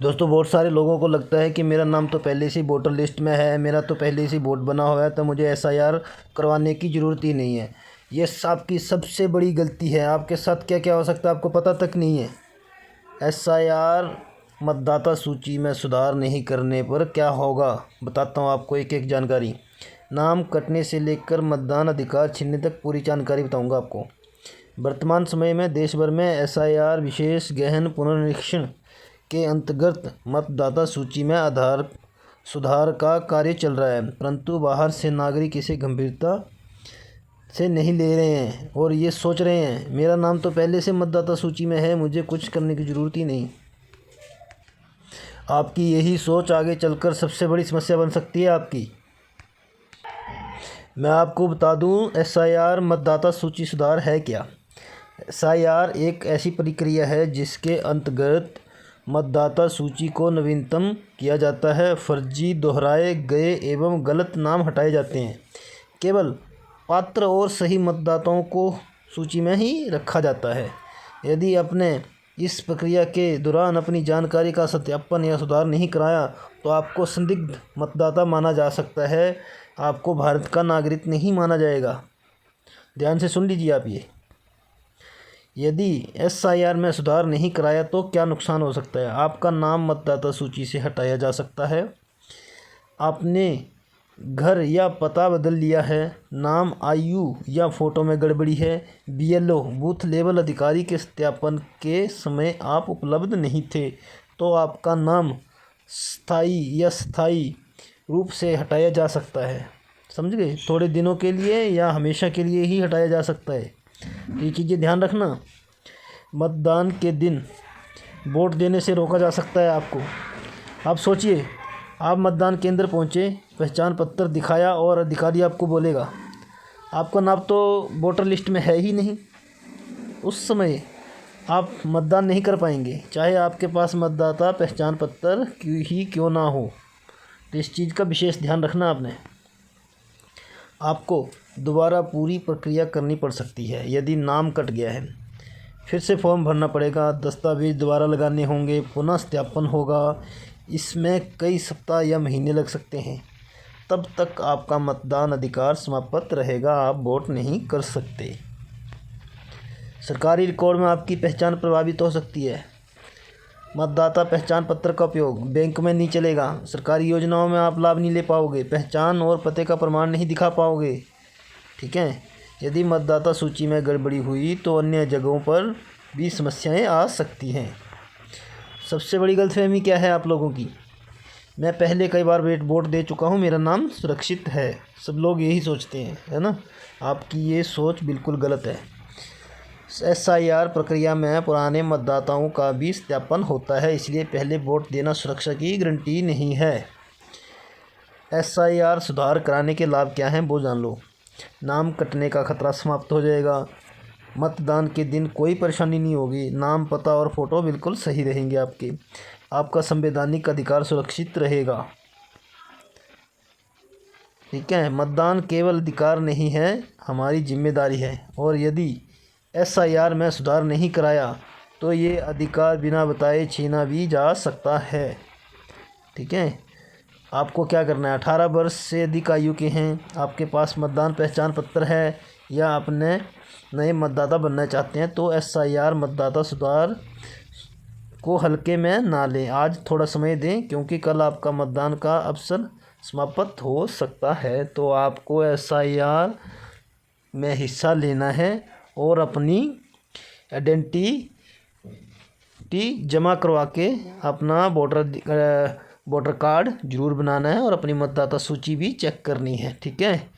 दोस्तों बहुत सारे लोगों को लगता है कि मेरा नाम तो पहले से ही वोटर लिस्ट में है, मेरा तो पहले से ही वोट बना हुआ है, तो मुझे एसआईआर करवाने की ज़रूरत ही नहीं है। ये आपकी सबसे बड़ी गलती है। आपके साथ क्या क्या हो सकता है आपको पता तक नहीं है। एसआईआर मतदाता सूची में सुधार नहीं करने पर क्या होगा, बताता हूँ आपको एक एक जानकारी। नाम कटने से लेकर मतदान अधिकार छीनने तक पूरी जानकारी बताऊँगा आपको। वर्तमान समय में देश भर में एसआईआर विशेष गहन पुनरीक्षण के अंतर्गत मतदाता सूची में आधार सुधार का कार्य चल रहा है, परंतु बाहर से नागरिक इसे गंभीरता से नहीं ले रहे हैं और ये सोच रहे हैं मेरा नाम तो पहले से मतदाता सूची में है, मुझे कुछ करने की ज़रूरत ही नहीं। आपकी यही सोच आगे चलकर सबसे बड़ी समस्या बन सकती है आपकी। मैं आपको बता दूं एसआईआर मतदाता सूची सुधार है क्या। एसआईआर एक ऐसी प्रक्रिया है जिसके अंतर्गत मतदाता सूची को नवीनतम किया जाता है। फर्जी, दोहराए गए एवं गलत नाम हटाए जाते हैं। केवल पात्र और सही मतदाताओं को सूची में ही रखा जाता है। यदि आपने इस प्रक्रिया के दौरान अपनी जानकारी का सत्यापन या सुधार नहीं कराया तो आपको संदिग्ध मतदाता माना जा सकता है। आपको भारत का नागरिक नहीं माना जाएगा। ध्यान से सुन लीजिए आप ये। यदि एसआईआर में सुधार नहीं कराया तो क्या नुकसान हो सकता है। आपका नाम मतदाता सूची से हटाया जा सकता है। आपने घर या पता बदल लिया है, नाम, आयु या फ़ोटो में गड़बड़ी है, बीएलओ बूथ लेवल अधिकारी के सत्यापन के समय आप उपलब्ध नहीं थे तो आपका नाम स्थायी रूप से हटाया जा सकता है। समझ गए। थोड़े दिनों के लिए या हमेशा के लिए ही हटाया जा सकता है। ये चीज़ें ध्यान रखना। मतदान के दिन वोट देने से रोका जा सकता है आपको। आप सोचिए, आप मतदान केंद्र पहुंचे, पहचान पत्र दिखाया और अधिकारी आपको बोलेगा आपका नाम तो वोटर लिस्ट में है ही नहीं। उस समय आप मतदान नहीं कर पाएंगे, चाहे आपके पास मतदाता पहचान पत्र क्यों ना हो। तो इस चीज़ का विशेष ध्यान रखना आपने। आपको दोबारा पूरी प्रक्रिया करनी पड़ सकती है। यदि नाम कट गया है फिर से फॉर्म भरना पड़ेगा, दस्तावेज दोबारा लगाने होंगे, पुनः सत्यापन होगा। इसमें कई सप्ताह या महीने लग सकते हैं। तब तक आपका मतदान अधिकार समाप्त रहेगा, आप वोट नहीं कर सकते। सरकारी रिकॉर्ड में आपकी पहचान प्रभावित हो सकती है। मतदाता पहचान पत्र का उपयोग बैंक में नहीं चलेगा। सरकारी योजनाओं में आप लाभ नहीं ले पाओगे। पहचान और पते का प्रमाण नहीं दिखा पाओगे। ठीक है। यदि मतदाता सूची में गड़बड़ी हुई तो अन्य जगहों पर भी समस्याएं आ सकती हैं। सबसे बड़ी गलतफहमी क्या है आप लोगों की। मैं पहले कई बार वोट दे चुका हूं, मेरा नाम सुरक्षित है। सब लोग यही सोचते हैं, है ना। आपकी ये सोच बिल्कुल गलत है। एसआईआर प्रक्रिया में पुराने मतदाताओं का भी सत्यापन होता है, इसलिए पहले वोट देना सुरक्षा की गारंटी नहीं है। एसआईआर सुधार कराने के लाभ क्या हैं वो जान लो। नाम कटने का खतरा समाप्त हो जाएगा। मतदान के दिन कोई परेशानी नहीं होगी। नाम, पता और फ़ोटो बिल्कुल सही रहेंगे आपके। आपका संवैधानिक अधिकार सुरक्षित रहेगा। ठीक है। मतदान केवल अधिकार नहीं है, हमारी जिम्मेदारी है। और यदि एसआईआर में सुधार नहीं कराया तो ये अधिकार बिना बताए छीना भी जा सकता है। ठीक है। आपको क्या करना है, 18 वर्ष से अधिक आयु के हैं, आपके पास मतदान पहचान पत्र है या अपने नए मतदाता बनना चाहते हैं तो एसआईआर मतदाता सुधार को हल्के में ना लें। आज थोड़ा समय दें क्योंकि कल आपका मतदान का अवसर समाप्त हो सकता है। तो आपको एसआईआर में हिस्सा लेना है और अपनी आइडेंटिटी जमा करवा के अपना वोटर कार्ड ज़रूर बनाना है और अपनी मतदाता सूची भी चेक करनी है। ठीक है।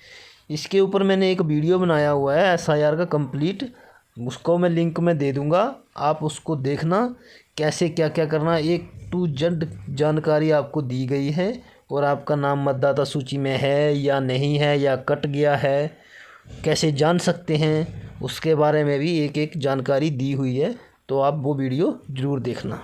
इसके ऊपर मैंने एक वीडियो बनाया हुआ है एसआईआर का कंप्लीट, उसको मैं लिंक में दे दूँगा। आप उसको देखना, कैसे क्या क्या करना, एक टू जेड जानकारी आपको दी गई है। और आपका नाम मतदाता सूची में है या नहीं है या कट गया है, कैसे जान सकते हैं, उसके बारे में भी एक एक जानकारी दी हुई है। तो आप वो वीडियो ज़रूर देखना।